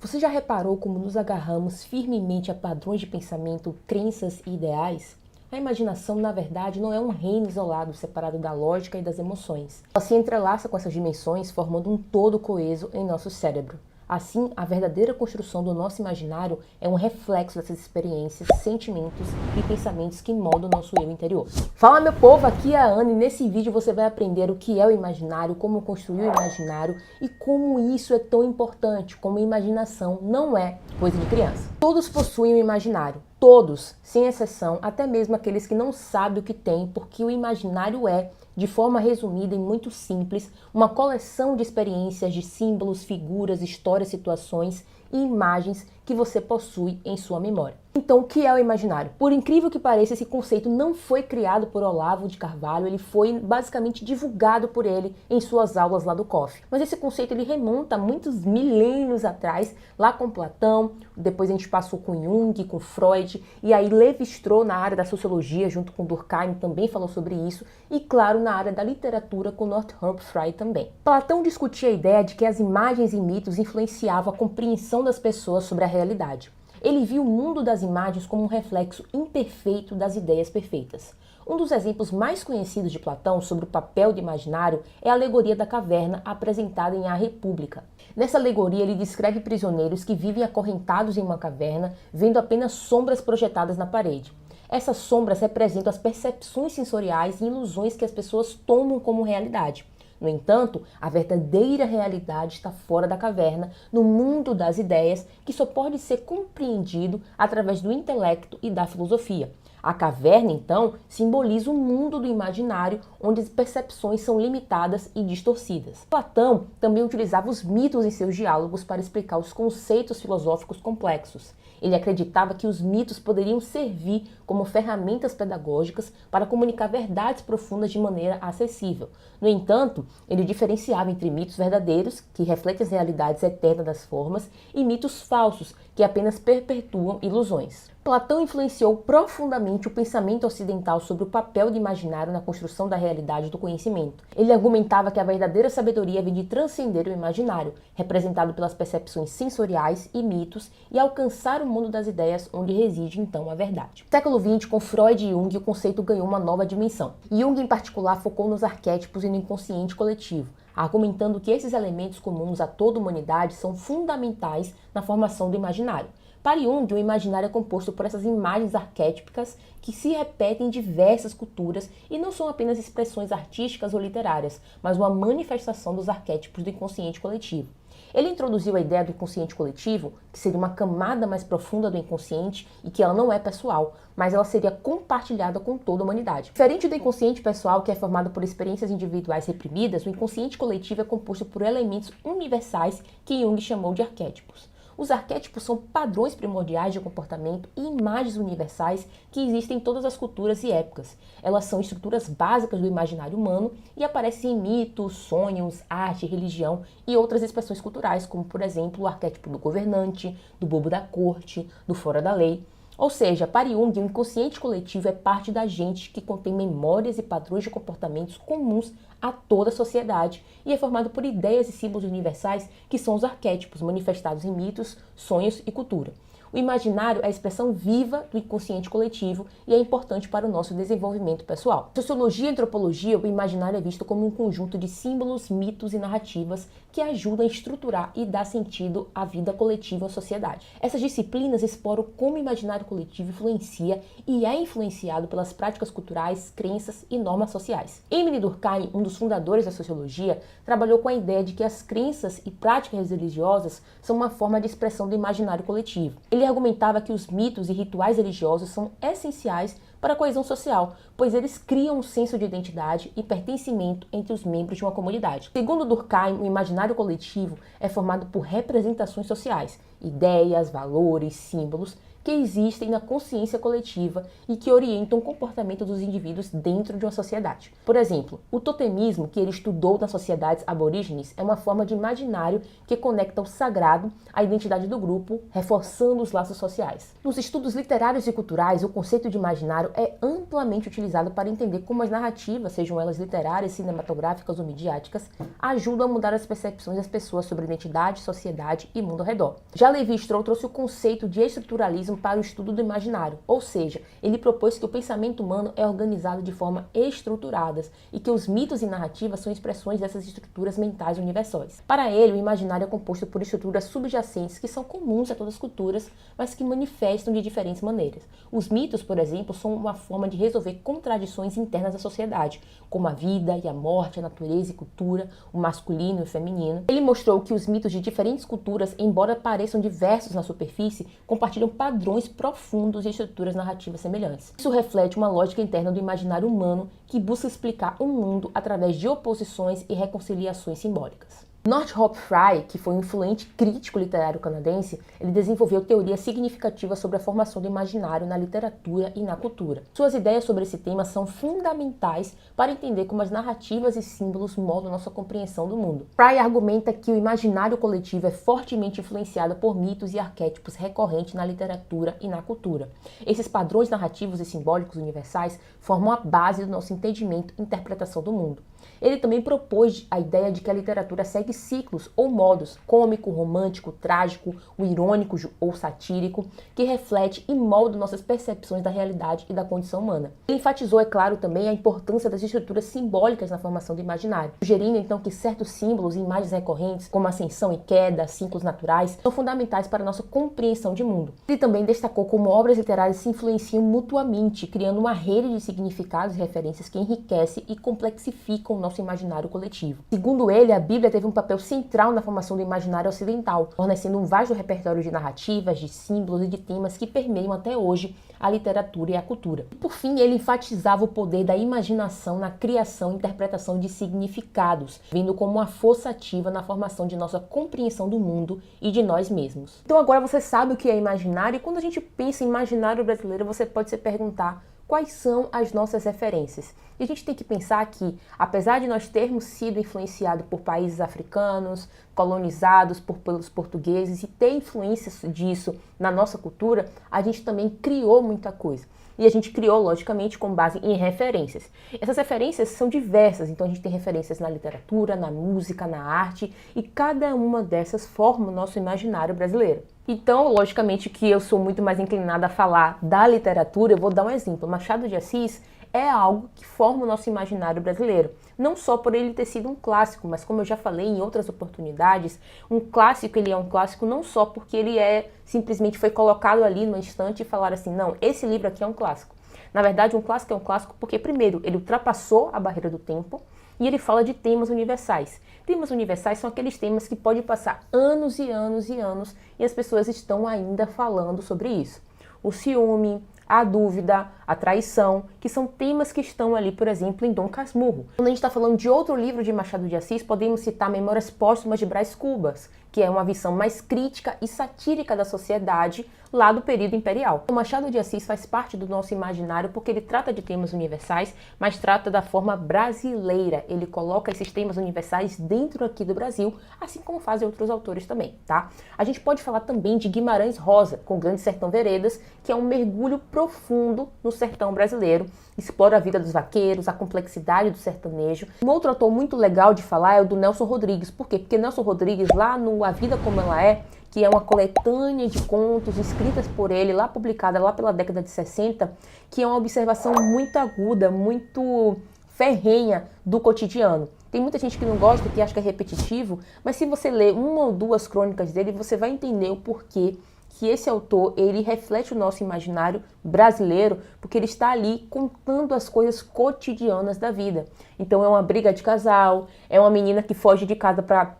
Você já reparou como nos agarramos firmemente a padrões de pensamento, crenças e ideais? A imaginação, na verdade, não é um reino isolado, separado da lógica e das emoções. Ela se entrelaça com essas dimensões, formando um todo coeso em nosso cérebro. Assim, a verdadeira construção do nosso imaginário é um reflexo dessas experiências, sentimentos e pensamentos que moldam o nosso eu interior. Fala, meu povo, aqui é a Ana e nesse vídeo você vai aprender o que é o imaginário, como construir o imaginário e como isso é tão importante, como a imaginação não é coisa de criança. Todos possuem um imaginário. Todos, sem exceção, até mesmo aqueles que não sabem o que têm, porque o imaginário é, de forma resumida e muito simples, uma coleção de experiências, de símbolos, figuras, histórias, situações e imagens que você possui em sua memória. Então, o que é o imaginário? Por incrível que pareça, esse conceito não foi criado por Olavo de Carvalho, ele foi basicamente divulgado por ele em suas aulas lá do COF. Mas esse conceito ele remonta a muitos milênios atrás, lá com Platão, depois a gente passou com Jung, com Freud, e aí Lévi-Strauss na área da sociologia, junto com Durkheim, também falou sobre isso, e claro, na área da literatura com Northrop Frye também. Platão discutia a ideia de que as imagens e mitos influenciavam a compreensão das pessoas sobre a realidade. Ele viu o mundo das imagens como um reflexo imperfeito das ideias perfeitas. Um dos exemplos mais conhecidos de Platão sobre o papel do imaginário é a alegoria da caverna apresentada em A República. Nessa alegoria ele descreve prisioneiros que vivem acorrentados em uma caverna, vendo apenas sombras projetadas na parede. Essas sombras representam as percepções sensoriais e ilusões que as pessoas tomam como realidade. No entanto, a verdadeira realidade está fora da caverna, no mundo das ideias, que só pode ser compreendido através do intelecto e da filosofia. A caverna, então, simboliza o mundo do imaginário, onde as percepções são limitadas e distorcidas. Platão também utilizava os mitos em seus diálogos para explicar os conceitos filosóficos complexos. Ele acreditava que os mitos poderiam servir como ferramentas pedagógicas para comunicar verdades profundas de maneira acessível. No entanto, ele diferenciava entre mitos verdadeiros, que refletem as realidades eternas das formas, e mitos falsos, que apenas perpetuam ilusões. Platão influenciou profundamente o pensamento ocidental sobre o papel do imaginário na construção da realidade do conhecimento. Ele argumentava que a verdadeira sabedoria vem de transcender o imaginário, representado pelas percepções sensoriais e mitos, e alcançar o mundo das ideias, onde reside então a verdade. No século XX, com Freud e Jung, o conceito ganhou uma nova dimensão. Jung, em particular, focou nos arquétipos e no inconsciente coletivo, argumentando que esses elementos comuns a toda a humanidade são fundamentais na formação do imaginário. Para Jung, o imaginário é composto por essas imagens arquétipicas que se repetem em diversas culturas e não são apenas expressões artísticas ou literárias, mas uma manifestação dos arquétipos do inconsciente coletivo. Ele introduziu a ideia do inconsciente coletivo, que seria uma camada mais profunda do inconsciente e que ela não é pessoal, mas ela seria compartilhada com toda a humanidade. Diferente do inconsciente pessoal, que é formado por experiências individuais reprimidas, o inconsciente coletivo é composto por elementos universais que Jung chamou de arquétipos. Os arquétipos são padrões primordiais de comportamento e imagens universais que existem em todas as culturas e épocas. Elas são estruturas básicas do imaginário humano e aparecem em mitos, sonhos, arte, religião e outras expressões culturais, como por exemplo o arquétipo do governante, do bobo da corte, do fora da lei. Ou seja, para Jung, o inconsciente coletivo é parte da gente que contém memórias e padrões de comportamentos comuns a toda a sociedade e é formado por ideias e símbolos universais que são os arquétipos manifestados em mitos, sonhos e cultura. O imaginário é a expressão viva do inconsciente coletivo e é importante para o nosso desenvolvimento pessoal. Na sociologia e antropologia, o imaginário é visto como um conjunto de símbolos, mitos e narrativas que ajudam a estruturar e dar sentido à vida coletiva e à sociedade. Essas disciplinas exploram como o imaginário coletivo influencia e é influenciado pelas práticas culturais, crenças e normas sociais. Emile Durkheim, um dos fundadores da sociologia, trabalhou com a ideia de que as crenças e práticas religiosas são uma forma de expressão do imaginário coletivo. Ele argumentava que os mitos e rituais religiosos são essenciais para a coesão social, pois eles criam um senso de identidade e pertencimento entre os membros de uma comunidade. Segundo Durkheim, o imaginário coletivo é formado por representações sociais, ideias, valores, símbolos, que existem na consciência coletiva e que orientam o comportamento dos indivíduos dentro de uma sociedade. Por exemplo, o totemismo que ele estudou nas sociedades aborígenes é uma forma de imaginário que conecta o sagrado à identidade do grupo, reforçando os laços sociais. Nos estudos literários e culturais, o conceito de imaginário é amplamente utilizado para entender como as narrativas, sejam elas literárias, cinematográficas ou midiáticas, ajudam a mudar as percepções das pessoas sobre identidade, sociedade e mundo ao redor. Já Levi-Strauss trouxe o conceito de estruturalismo para o estudo do imaginário, ou seja, ele propôs que o pensamento humano é organizado de forma estruturadas e que os mitos e narrativas são expressões dessas estruturas mentais universais. Para ele, o imaginário é composto por estruturas subjacentes que são comuns a todas as culturas, mas que manifestam de diferentes maneiras. Os mitos, por exemplo, são uma forma de resolver contradições internas da sociedade, como a vida e a morte, a natureza e cultura, o masculino e o feminino. Ele mostrou que os mitos de diferentes culturas, embora pareçam diversos na superfície, compartilham padrões profundos e estruturas narrativas semelhantes. Isso reflete uma lógica interna do imaginário humano que busca explicar o mundo através de oposições e reconciliações simbólicas. Northrop Frye, que foi um influente crítico literário canadense, ele desenvolveu teorias significativas sobre a formação do imaginário na literatura e na cultura. Suas ideias sobre esse tema são fundamentais para entender como as narrativas e símbolos moldam nossa compreensão do mundo. Frye argumenta que o imaginário coletivo é fortemente influenciado por mitos e arquétipos recorrentes na literatura e na cultura. Esses padrões narrativos e simbólicos universais formam a base do nosso entendimento e interpretação do mundo. Ele também propôs a ideia de que a literatura segue ciclos ou modos, cômico, romântico, trágico, o irônico ou satírico, que reflete e molda nossas percepções da realidade e da condição humana. Ele enfatizou, é claro, também a importância das estruturas simbólicas na formação do imaginário, sugerindo então que certos símbolos e imagens recorrentes, como ascensão e queda, ciclos naturais, são fundamentais para a nossa compreensão de mundo. Ele também destacou como obras literárias se influenciam mutuamente, criando uma rede de significados e referências que enriquece e complexificam o nosso imaginário coletivo. Segundo ele, a Bíblia teve um papel central na formação do imaginário ocidental, fornecendo um vasto repertório de narrativas, de símbolos e de temas que permeiam até hoje a literatura e a cultura. E, por fim, ele enfatizava o poder da imaginação na criação e interpretação de significados, vindo como uma força ativa na formação de nossa compreensão do mundo e de nós mesmos. Então agora você sabe o que é imaginário, e quando a gente pensa em imaginário brasileiro, você pode se perguntar quais são as nossas referências. E a gente tem que pensar que, apesar de nós termos sido influenciados por países africanos, colonizados pelos portugueses e ter influências disso na nossa cultura, a gente também criou muita coisa. E a gente criou, logicamente, com base em referências. Essas referências são diversas, então a gente tem referências na literatura, na música, na arte, e cada uma dessas forma o nosso imaginário brasileiro. Então, logicamente que eu sou muito mais inclinada a falar da literatura, eu vou dar um exemplo. Machado de Assis é algo que forma o nosso imaginário brasileiro. Não só por ele ter sido um clássico, mas como eu já falei em outras oportunidades, um clássico, ele é um clássico não só porque ele simplesmente foi colocado ali no instante e falaram assim, não, esse livro aqui é um clássico. Na verdade, um clássico é um clássico porque, primeiro, ele ultrapassou a barreira do tempo e ele fala de temas universais. Temas universais são aqueles temas que podem passar anos e anos e anos e as pessoas estão ainda falando sobre isso. O ciúme, a dúvida, a traição, que são temas que estão ali, por exemplo, em Dom Casmurro. Quando a gente está falando de outro livro de Machado de Assis, podemos citar Memórias Póstumas de Brás Cubas, que é uma visão mais crítica e satírica da sociedade lá do período imperial. O Machado de Assis faz parte do nosso imaginário porque ele trata de temas universais, mas trata da forma brasileira. Ele coloca esses temas universais dentro aqui do Brasil, assim como fazem outros autores também, tá? A gente pode falar também de Guimarães Rosa, com Grande Sertão Veredas, que é um mergulho profundo no sertão brasileiro, explora a vida dos vaqueiros, a complexidade do sertanejo. Um outro autor muito legal de falar é o do Nelson Rodrigues. Por quê? Porque Nelson Rodrigues, lá no A Vida Como Ela É, que é uma coletânea de contos escritas por ele, lá publicada lá pela década de 60, que é uma observação muito aguda, muito ferrenha do cotidiano. Tem muita gente que não gosta, que acha que é repetitivo, mas se você ler uma ou duas crônicas dele, você vai entender o porquê que esse autor, ele reflete o nosso imaginário brasileiro, porque ele está ali contando as coisas cotidianas da vida. Então é uma briga de casal, é uma menina que foge de casa para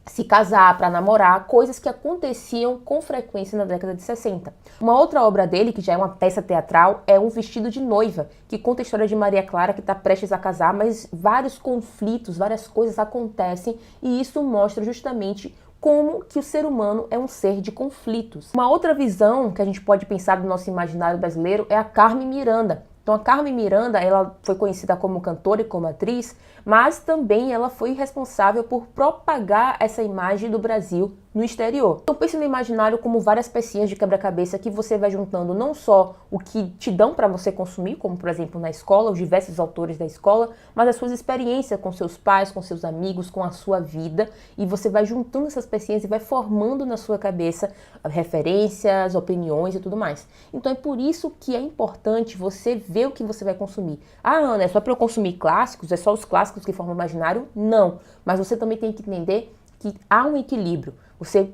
se casar, para namorar, coisas que aconteciam com frequência na década de 60. Uma outra obra dele, que já é uma peça teatral, é Um Vestido de Noiva, que conta a história de Maria Clara, que está prestes a casar, mas vários conflitos, várias coisas acontecem, e isso mostra justamente como que o ser humano é um ser de conflitos. Uma outra visão que a gente pode pensar do nosso imaginário brasileiro é a Carmen Miranda. Então a Carmen Miranda, ela foi conhecida como cantora e como atriz, mas também ela foi responsável por propagar essa imagem do Brasil no exterior. Então pense no imaginário como várias pecinhas de quebra-cabeça que você vai juntando não só o que te dão para você consumir, como por exemplo na escola, os diversos autores da escola, mas as suas experiências com seus pais, com seus amigos, com a sua vida, e você vai juntando essas pecinhas e vai formando na sua cabeça referências, opiniões e tudo mais. Então é por isso que é importante você ver o que você vai consumir. Ah, Ana, é só para eu consumir clássicos? É só os clássicos que formam o imaginário? Não, mas você também tem que entender que há um equilíbrio. Você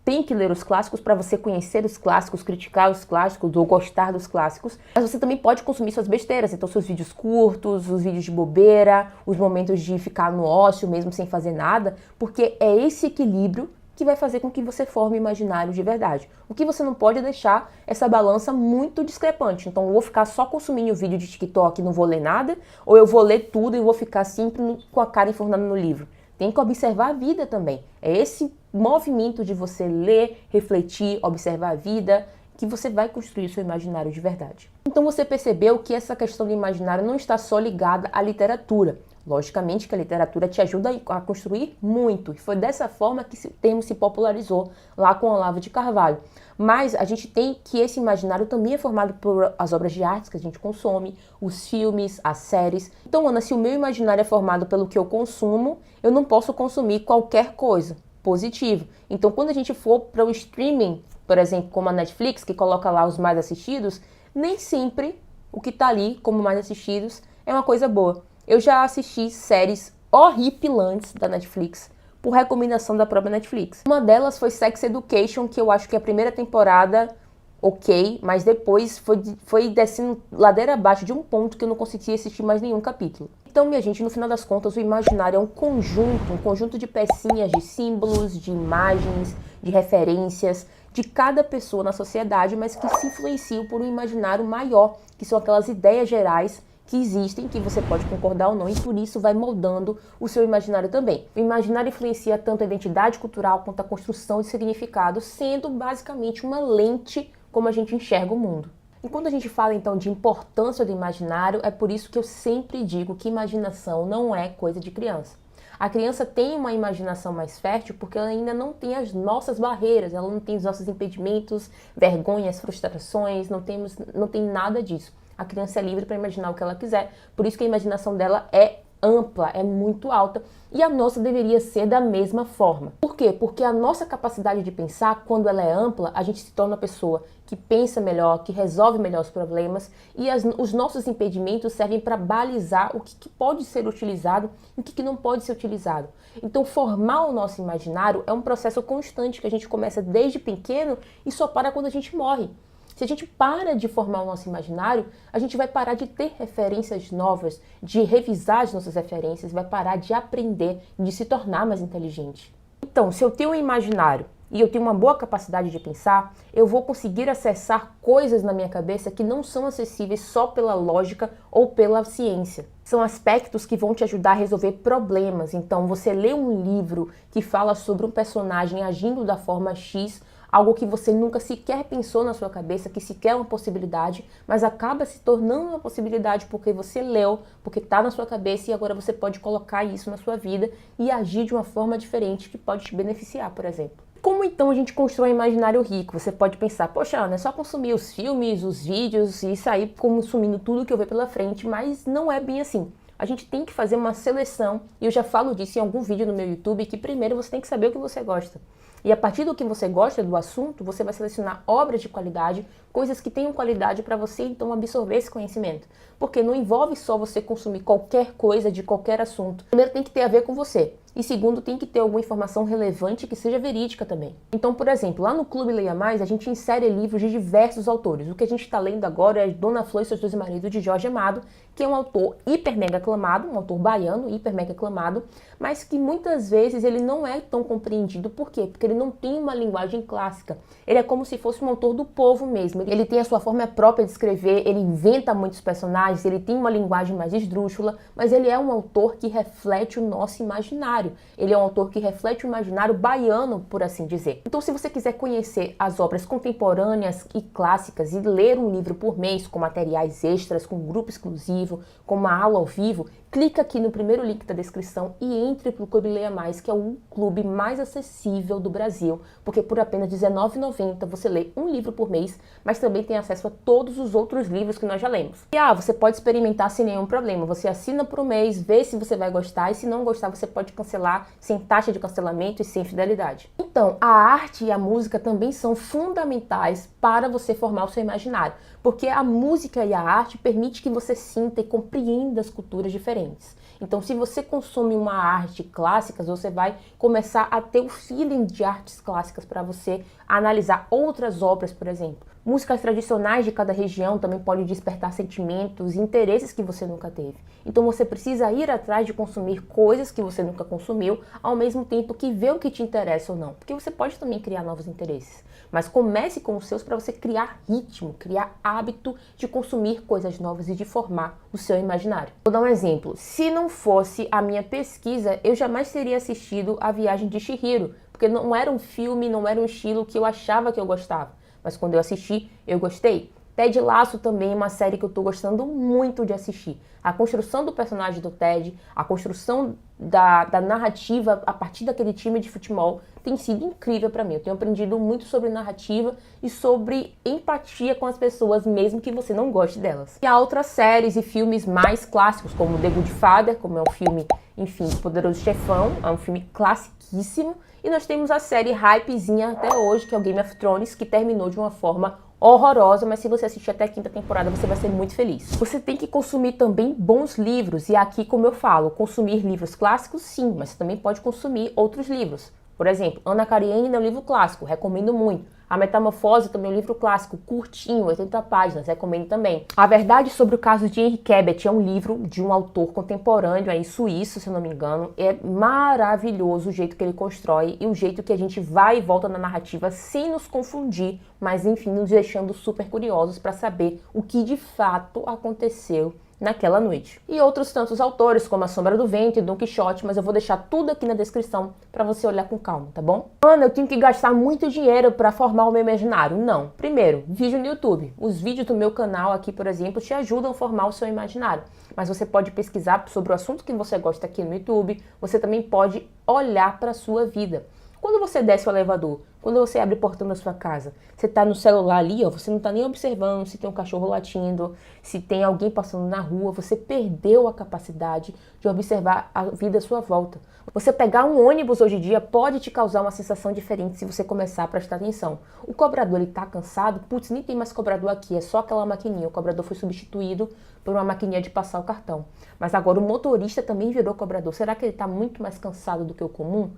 tem que ler os clássicos para você conhecer os clássicos, criticar os clássicos ou gostar dos clássicos. Mas você também pode consumir suas besteiras, então seus vídeos curtos, os vídeos de bobeira, os momentos de ficar no ócio mesmo sem fazer nada, porque é esse equilíbrio que vai fazer com que você forme imaginário de verdade. O que você não pode é deixar essa balança muito discrepante. Então eu vou ficar só consumindo o vídeo de TikTok e não vou ler nada, ou eu vou ler tudo e vou ficar sempre com a cara enfurnada no livro. Tem que observar a vida também. É esse movimento de você ler, refletir, observar a vida, que você vai construir o seu imaginário de verdade. Então você percebeu que essa questão do imaginário não está só ligada à literatura. Logicamente que a literatura te ajuda a construir muito. E foi dessa forma que o termo se popularizou lá com Olavo de Carvalho. Mas a gente tem que esse imaginário também é formado por as obras de arte que a gente consome, os filmes, as séries. Então, Ana, se o meu imaginário é formado pelo que eu consumo, eu não posso consumir qualquer coisa positivo. Então, quando a gente for para o streaming, por exemplo, como a Netflix, que coloca lá os mais assistidos, nem sempre o que está ali como mais assistidos é uma coisa boa. Eu já assisti séries horripilantes da Netflix por recomendação da própria Netflix. Uma delas foi Sex Education, que eu acho que a primeira temporada, ok, mas depois foi descendo ladeira abaixo de um ponto que eu não conseguia assistir mais nenhum capítulo. Então, minha gente, no final das contas, o imaginário é um conjunto de pecinhas, de símbolos, de imagens, de referências, de cada pessoa na sociedade, mas que se influenciam por um imaginário maior, que são aquelas ideias gerais que existem, que você pode concordar ou não, e por isso vai moldando o seu imaginário também. O imaginário influencia tanto a identidade cultural quanto a construção de significado, sendo basicamente uma lente como a gente enxerga o mundo. E quando a gente fala então de importância do imaginário, é por isso que eu sempre digo que imaginação não é coisa de criança. A criança tem uma imaginação mais fértil porque ela ainda não tem as nossas barreiras, ela não tem os nossos impedimentos, vergonhas, frustrações, não tem nada disso. A criança é livre para imaginar o que ela quiser, por isso que a imaginação dela é ampla, é muito alta, e a nossa deveria ser da mesma forma. Por quê? Porque a nossa capacidade de pensar, quando ela é ampla, a gente se torna uma pessoa que pensa melhor, que resolve melhor os problemas, e os nossos impedimentos servem para balizar o que pode ser utilizado e o que não pode ser utilizado. Então, formar o nosso imaginário é um processo constante que a gente começa desde pequeno e só para quando a gente morre. Se a gente para de formar o nosso imaginário, a gente vai parar de ter referências novas, de revisar as nossas referências, vai parar de aprender, de se tornar mais inteligente. Então, se eu tenho um imaginário e eu tenho uma boa capacidade de pensar, eu vou conseguir acessar coisas na minha cabeça que não são acessíveis só pela lógica ou pela ciência. São aspectos que vão te ajudar a resolver problemas. Então, você lê um livro que fala sobre um personagem agindo da forma X, algo que você nunca sequer pensou na sua cabeça, que sequer é uma possibilidade, mas acaba se tornando uma possibilidade porque você leu, porque está na sua cabeça e agora você pode colocar isso na sua vida e agir de uma forma diferente que pode te beneficiar, por exemplo. Como então a gente constrói um imaginário rico? Você pode pensar, poxa, Ana, é só consumir os filmes, os vídeos e sair consumindo tudo que eu ver pela frente, mas não é bem assim. A gente tem que fazer uma seleção, e eu já falo disso em algum vídeo no meu YouTube, que primeiro você tem que saber o que você gosta. E a partir do que você gosta do assunto, você vai selecionar obras de qualidade, coisas que tenham qualidade para você então absorver esse conhecimento. Porque não envolve só você consumir qualquer coisa de qualquer assunto. Primeiro tem que ter a ver com você. E segundo, tem que ter alguma informação relevante que seja verídica também. Então, por exemplo, lá no Clube Leia Mais, a gente insere livros de diversos autores. O que a gente está lendo agora é Dona Flor e seus dois maridos, de Jorge Amado, que é um autor hiper mega aclamado, um autor baiano, hiper mega aclamado, mas que muitas vezes ele não é tão compreendido. Por quê? Porque ele não tem uma linguagem clássica. Ele é como se fosse um autor do povo mesmo. Ele tem a sua forma própria de escrever, ele inventa muitos personagens, ele tem uma linguagem mais esdrúxula, mas ele é um autor que reflete o nosso imaginário. imaginário, ele é um autor que reflete o imaginário baiano, por assim dizer. Então, se você quiser conhecer as obras contemporâneas e clássicas e ler um livro por mês com materiais extras, com grupo exclusivo, com uma aula ao vivo, clica aqui no primeiro link da descrição e entre para o Clube Leia Mais, que é o clube mais acessível do Brasil, porque por apenas R$19,90 você lê um livro por mês, mas também tem acesso a todos os outros livros que nós já lemos. E você pode experimentar sem nenhum problema. Você assina por um mês, vê se você vai gostar, e se não gostar, você pode cancelar sem taxa de cancelamento e sem fidelidade. Então, a arte e a música também são fundamentais para você formar o seu imaginário, porque a música e a arte permitem que você sinta e compreenda as culturas diferentes. Então, se você consome uma arte clássica, você vai começar a ter o feeling de artes clássicas para você analisar outras obras, por exemplo. Músicas tradicionais de cada região também podem despertar sentimentos e interesses que você nunca teve. Então você precisa ir atrás de consumir coisas que você nunca consumiu, ao mesmo tempo que vê o que te interessa ou não. Porque você pode também criar novos interesses. Mas comece com os seus para você criar ritmo, criar hábito de consumir coisas novas e de formar o seu imaginário. Vou dar um exemplo. Se não fosse a minha pesquisa, eu jamais teria assistido A Viagem de Chihiro, porque não era um filme, não era um estilo que eu achava que eu gostava. Mas quando eu assisti, eu gostei. Ted Lasso também é uma série que eu tô gostando muito de assistir. A construção do personagem do Ted, a construção da narrativa a partir daquele time de futebol tem sido incrível para mim. Eu tenho aprendido muito sobre narrativa e sobre empatia com as pessoas, mesmo que você não goste delas. E há outras séries e filmes mais clássicos, como The Good Father, como é um filme, enfim, Poderoso Chefão, é um filme classiquíssimo. E nós temos a série hypezinha até hoje, que é o Game of Thrones, que terminou de uma forma horrorosa, mas se você assistir até a 5ª temporada, você vai ser muito feliz. Você tem que consumir também bons livros, e aqui, como eu falo, consumir livros clássicos, sim, mas você também pode consumir outros livros. Por exemplo, Ana Karenina é um livro clássico, recomendo muito. A Metamorfose também é um livro clássico, curtinho, 80 páginas, recomendo também. A Verdade sobre o Caso de Henri Quebet é um livro de um autor contemporâneo, aí suíço, se eu não me engano. É maravilhoso o jeito que ele constrói e o jeito que a gente vai e volta na narrativa sem nos confundir, mas enfim, nos deixando super curiosos para saber o que de fato aconteceu naquela noite. E outros tantos autores, como A Sombra do Vento e Don Quixote, mas eu vou deixar tudo aqui na descrição para você olhar com calma, tá bom? Ana, eu tenho que gastar muito dinheiro para formar o meu imaginário. Não. Primeiro, vídeo no YouTube. Os vídeos do meu canal aqui, por exemplo, te ajudam a formar o seu imaginário. Mas você pode pesquisar sobre o assunto que você gosta aqui no YouTube. Você também pode olhar para a sua vida. Quando você desce o elevador, quando você abre o portão da sua casa, você tá no celular ali, ó, você não tá nem observando se tem um cachorro latindo, se tem alguém passando na rua, você perdeu a capacidade de observar a vida à sua volta. Você pegar um ônibus hoje em dia pode te causar uma sensação diferente se você começar a prestar atenção. O cobrador, ele tá cansado, putz, nem tem mais cobrador aqui, é só aquela maquininha, o cobrador foi substituído por uma maquininha de passar o cartão. Mas agora o motorista também virou cobrador, será que ele tá muito mais cansado do que o comum?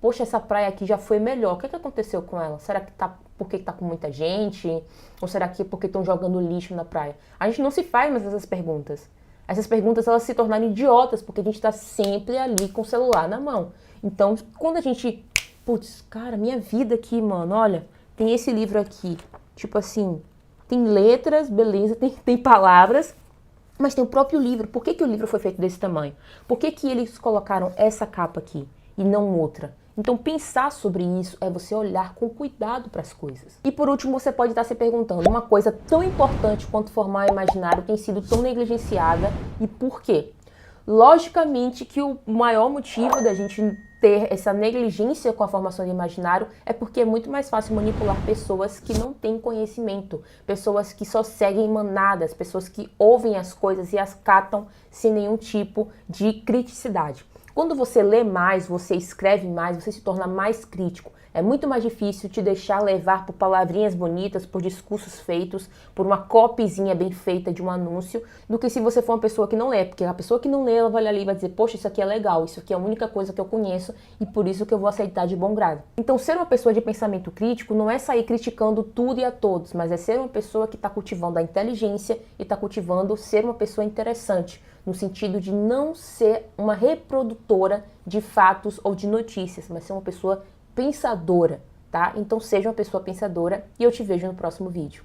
Poxa, essa praia aqui já foi melhor. O que aconteceu com ela? Será que tá porque tá com muita gente? Ou será que é porque estão jogando lixo na praia? A gente não se faz mais essas perguntas. Essas perguntas, elas se tornaram idiotas, porque a gente tá sempre ali com o celular na mão. Então, quando a gente... Putz, cara, minha vida aqui, mano, olha, tem esse livro aqui. Tipo assim, tem letras, beleza, tem palavras, mas tem o próprio livro. Por que o livro foi feito desse tamanho? Por que eles colocaram essa capa aqui e não outra? Então, pensar sobre isso é você olhar com cuidado para as coisas. E por último, você pode estar se perguntando, uma coisa tão importante quanto formar o imaginário tem sido tão negligenciada e por quê? Logicamente que o maior motivo da gente ter essa negligência com a formação de imaginário é porque é muito mais fácil manipular pessoas que não têm conhecimento, pessoas que só seguem manadas, pessoas que ouvem as coisas e as catam sem nenhum tipo de criticidade. Quando você lê mais, você escreve mais, você se torna mais crítico. É muito mais difícil te deixar levar por palavrinhas bonitas, por discursos feitos, por uma copyzinha bem feita de um anúncio, do que se você for uma pessoa que não lê. Porque a pessoa que não lê, ela vai ali e vai dizer, poxa, isso aqui é legal, isso aqui é a única coisa que eu conheço e por isso que eu vou aceitar de bom grado. Então, ser uma pessoa de pensamento crítico não é sair criticando tudo e a todos, mas é ser uma pessoa que está cultivando a inteligência e está cultivando ser uma pessoa interessante, no sentido de não ser uma reprodutora de fatos ou de notícias, mas ser uma pessoa pensadora, tá? Então seja uma pessoa pensadora e eu te vejo no próximo vídeo.